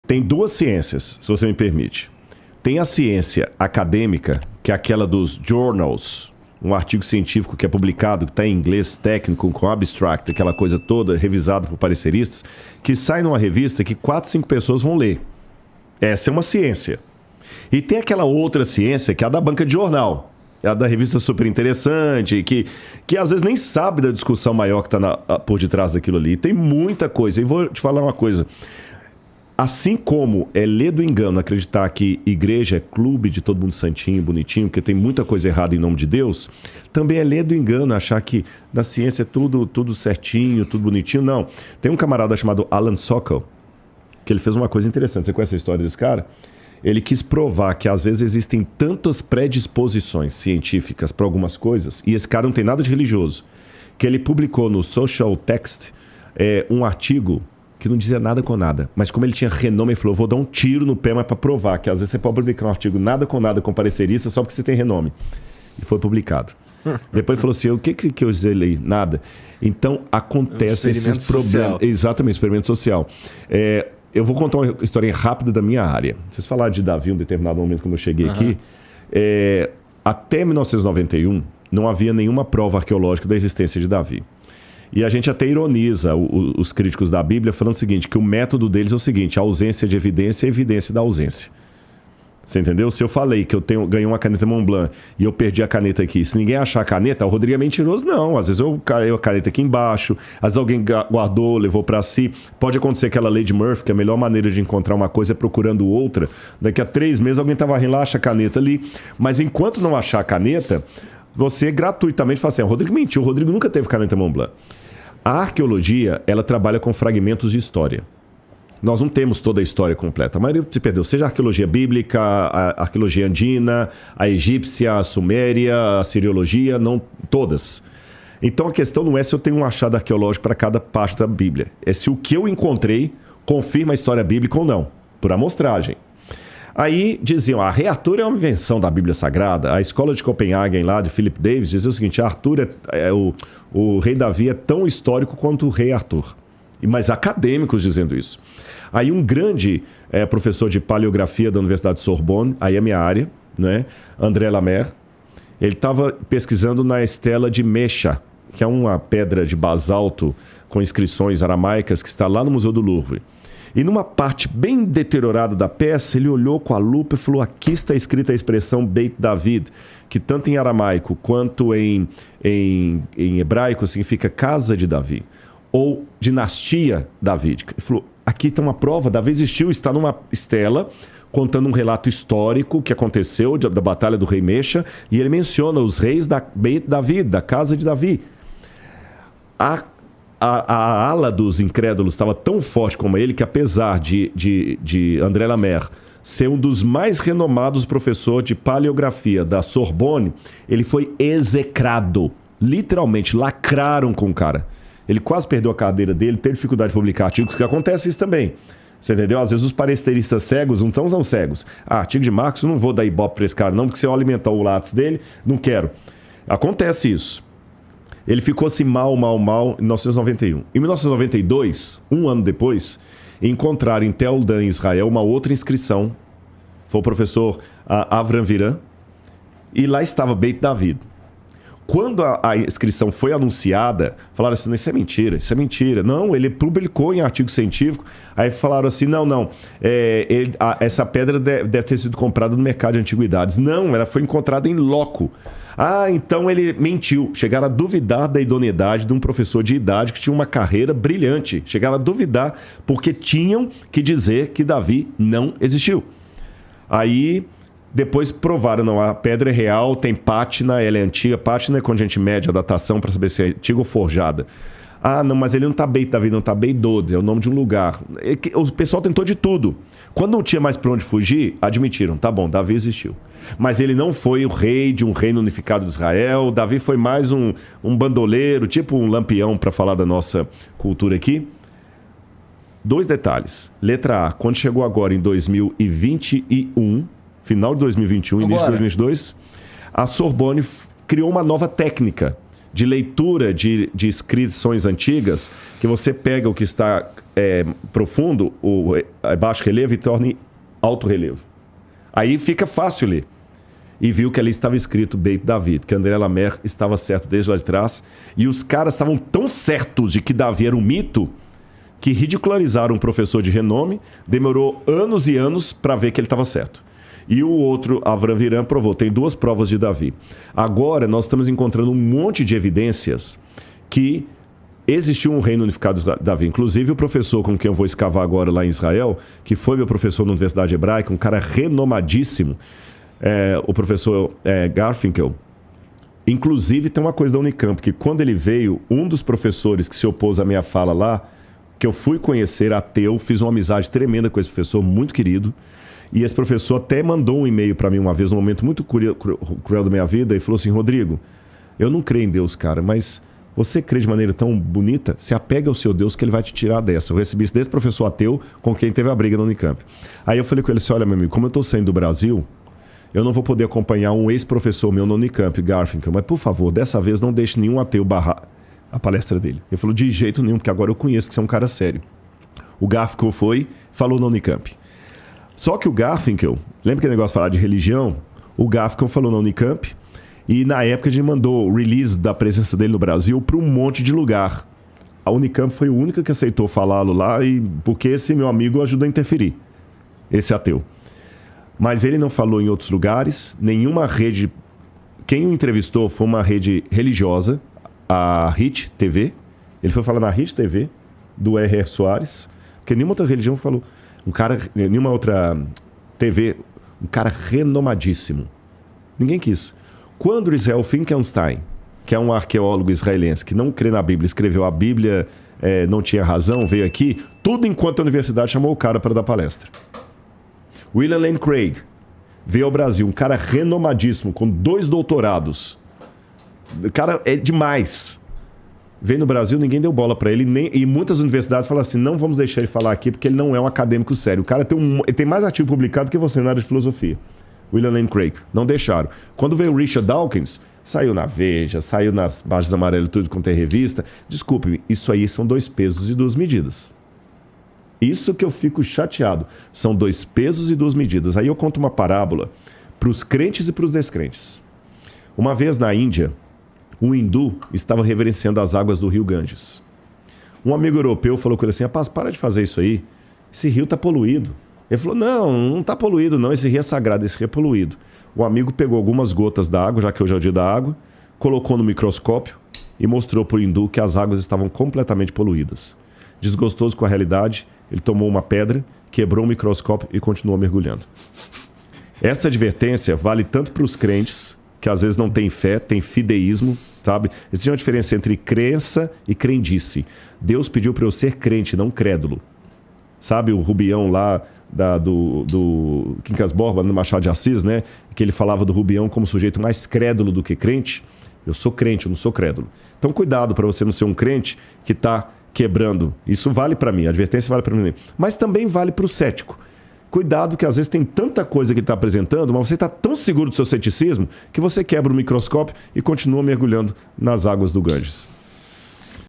tem duas ciências, se você me permite. Tem a ciência acadêmica, que é aquela dos journals, um artigo científico que é publicado, que está em inglês técnico, com abstract, aquela coisa toda, revisada por pareceristas, que sai numa revista que 4, 5 pessoas vão ler. Essa é uma ciência. E tem aquela outra ciência, que é a da banca de jornal. É a da revista super interessante, que às vezes nem sabe da discussão maior que está por detrás daquilo ali. Tem muita coisa. E vou te falar uma coisa. Assim como é ler do engano acreditar que igreja é clube de todo mundo santinho, bonitinho, porque tem muita coisa errada em nome de Deus, também é ler do engano achar que na ciência é tudo certinho, tudo bonitinho. Não. Tem um camarada chamado Alan Sokal, que ele fez uma coisa interessante. Você conhece a história desse cara? Ele quis provar que às vezes existem tantas predisposições científicas para algumas coisas, e esse cara não tem nada de religioso, que ele publicou no Social Text um artigo que não dizia nada com nada, mas como ele tinha renome, ele falou, vou dar um tiro no pé, mas para provar que às vezes você pode publicar um artigo nada com parecerista só porque você tem renome. E foi publicado. Depois ele falou assim, o que eu dizia ali? Nada. Então acontece esses problemas. Exatamente, experimento social. Eu vou contar uma história rápida da minha área. Vocês falaram de Davi em um determinado momento quando eu cheguei aqui. Até 1991, não havia nenhuma prova arqueológica da existência de Davi. E a gente até ironiza os críticos da Bíblia falando o seguinte, que o método deles é o seguinte, a ausência de evidência é evidência da ausência. Você entendeu? Se eu falei que eu ganhei uma caneta Montblanc e eu perdi a caneta aqui, se ninguém achar a caneta, o Rodrigo é mentiroso? Não. Às vezes eu caí a caneta aqui embaixo, às vezes alguém guardou, levou para si. Pode acontecer aquela lei de Murphy, que a melhor maneira de encontrar uma coisa é procurando outra. Daqui a 3 meses alguém estava rindo lá, acha a caneta ali. Mas enquanto não achar a caneta, você gratuitamente fala assim, o Rodrigo mentiu, o Rodrigo nunca teve caneta Montblanc. A arqueologia, ela trabalha com fragmentos de história. Nós não temos toda a história completa. A maioria se perdeu. Seja a arqueologia bíblica, a arqueologia andina, a egípcia, a suméria, a siriologia, não todas. Então a questão não é se eu tenho um achado arqueológico para cada parte da Bíblia. É se o que eu encontrei confirma a história bíblica ou não, por amostragem. Aí diziam, a Rei Arthur é uma invenção da Bíblia Sagrada. A escola de Copenhagen lá, de Philip Davis, dizia o seguinte, o rei Davi é tão histórico quanto o rei Arthur. Mas acadêmicos dizendo isso. Aí um grande professor de paleografia da Universidade de Sorbonne, aí é a minha área, né? André Lamer, ele estava pesquisando na estela de Mecha, que é uma pedra de basalto com inscrições aramaicas que está lá no Museu do Louvre. E numa parte bem deteriorada da peça, ele olhou com a lupa e falou, aqui está escrita a expressão Beit David, que tanto em aramaico quanto em hebraico significa casa de Davi, ou dinastia davídica. Ele falou, aqui está uma prova, Davi existiu, está numa estela, contando um relato histórico que aconteceu da batalha do rei Mecha, e ele menciona os reis da Beit David, da casa de Davi. A ala dos incrédulos estava tão forte como ele que, apesar de André Lamer ser um dos mais renomados professores de paleografia da Sorbonne, ele foi execrado. Literalmente, lacraram com o cara. Ele quase perdeu a cadeira dele, teve dificuldade de publicar artigos, que acontece isso também. Você entendeu? Às vezes os paresteristas cegos não são cegos. artigo de Marcos, eu não vou dar ibope para esse cara não, porque se eu alimentar o látis dele, não quero. Acontece isso. Ele ficou assim mal em 1991. Em 1992, um ano depois, encontraram em Tel Dan, em Israel, uma outra inscrição. Foi o professor Avram Viran. E lá estava Beit David. Quando a inscrição foi anunciada, falaram assim, isso é mentira. Não, ele publicou em artigo científico. Aí falaram assim, não, essa pedra deve ter sido comprada no mercado de antiguidades. Não, ela foi encontrada em loco. Então ele mentiu. Chegaram a duvidar da idoneidade de um professor de idade que tinha uma carreira brilhante. Chegaram a duvidar porque tinham que dizer que Davi não existiu. Aí depois provaram, não, a pedra é real, tem pátina, ela é antiga. Pátina é quando a gente mede a datação para saber se é antiga ou forjada. Não, mas ele não está Beit Davi, não está Beit Dod, é o nome de um lugar. O pessoal tentou de tudo. Quando não tinha mais para onde fugir, admitiram, tá bom, Davi existiu. Mas ele não foi o rei de um reino unificado de Israel. Davi foi mais um bandoleiro, tipo um lampião, para falar da nossa cultura aqui. 2 detalhes. Letra A, quando chegou agora em 2021, final de 2021, início de 2022, a Sorbonne criou uma nova técnica de leitura de inscrições antigas, que você pega o que está profundo, o baixo relevo, e torna em alto relevo. Aí fica fácil ler. E viu que ali estava escrito Beit David, que André Lamer estava certo desde lá de trás. E os caras estavam tão certos de que Davi era um mito, que ridicularizaram um professor de renome, demorou anos e anos para ver que ele estava certo. E o outro, Avram Viran, provou. Tem 2 provas de Davi. Agora, nós estamos encontrando um monte de evidências que existiu um reino unificado de Davi. Inclusive, o professor com quem eu vou escavar agora lá em Israel, que foi meu professor na Universidade Hebraica, um cara renomadíssimo, o professor Garfinkel. Inclusive, tem uma coisa da Unicamp, que quando ele veio, um dos professores que se opôs à minha fala lá, que eu fui conhecer, ateu, fiz uma amizade tremenda com esse professor, muito querido. E esse professor até mandou um e-mail para mim uma vez, num momento muito cruel da minha vida, e falou assim: Rodrigo, eu não creio em Deus, cara, mas você crê de maneira tão bonita, se apega ao seu Deus que ele vai te tirar dessa. Eu recebi isso desse professor ateu com quem teve a briga na Unicamp. Aí eu falei com ele assim: olha, meu amigo, como eu estou saindo do Brasil, eu não vou poder acompanhar um ex-professor meu na Unicamp, Garfinkel, mas por favor, dessa vez não deixe nenhum ateu barrar a palestra dele. Ele falou: de jeito nenhum, porque agora eu conheço que você é um cara sério. O Garfinkel foi, falou na Unicamp. Só que o Garfinkel, lembra que o negócio de falar de religião? O Garfinkel falou na Unicamp, e na época a gente mandou o release da presença dele no Brasil para um monte de lugar. A Unicamp foi a única que aceitou falá-lo lá, porque esse meu amigo ajudou a interferir, esse ateu. Mas ele não falou em outros lugares, nenhuma rede. Quem o entrevistou foi uma rede religiosa, a HIT TV. Ele foi falar na HIT TV, do R.R. Soares, porque nenhuma outra religião falou. Nenhuma outra TV, um cara renomadíssimo. Ninguém quis. Quando Israel Finkelstein, que é um arqueólogo israelense que não crê na Bíblia, escreveu a Bíblia, não tinha razão, veio aqui, tudo enquanto a universidade chamou o cara para dar palestra. William Lane Craig veio ao Brasil, um cara renomadíssimo, com 2 doutorados. O cara é demais. Veio no Brasil, ninguém deu bola para ele, e muitas universidades falam assim: não vamos deixar ele falar aqui porque ele não é um acadêmico sério. O cara ele tem mais artigo publicado que você na área de filosofia. William Lane Craig. Não deixaram. Quando veio o Richard Dawkins, saiu na Veja, saiu nas páginas amarelas, tudo quanto é revista. Desculpe, isso aí são 2 pesos e 2 medidas. Isso que eu fico chateado. São 2 pesos e 2 medidas. Aí eu conto uma parábola para os crentes e para os descrentes. Uma vez na Índia, um hindu estava reverenciando as águas do rio Ganges. Um amigo europeu falou com ele assim: rapaz, para de fazer isso aí. Esse rio está poluído. Ele falou: não está poluído não, esse rio é sagrado, esse rio é poluído. O amigo pegou algumas gotas da água, já que hoje é o dia da água, colocou no microscópio e mostrou para o hindu que as águas estavam completamente poluídas. Desgostoso com a realidade, ele tomou uma pedra, quebrou o microscópio e continuou mergulhando. Essa advertência vale tanto para os crentes, que às vezes não têm fé, tem fideísmo, sabe? Existe uma diferença entre crença e crendice. Deus pediu para eu ser crente, não crédulo. Sabe o Rubião lá do Quincas Borba, no Machado de Assis, né? Que ele falava do Rubião como sujeito mais crédulo do que crente. Eu sou crente, eu não sou crédulo. Então cuidado para você não ser um crente que está quebrando. Isso vale para mim, a advertência vale para mim. Mas também vale para o cético. Cuidado que às vezes tem tanta coisa que ele está apresentando, mas você está tão seguro do seu ceticismo que você quebra o microscópio e continua mergulhando nas águas do Ganges.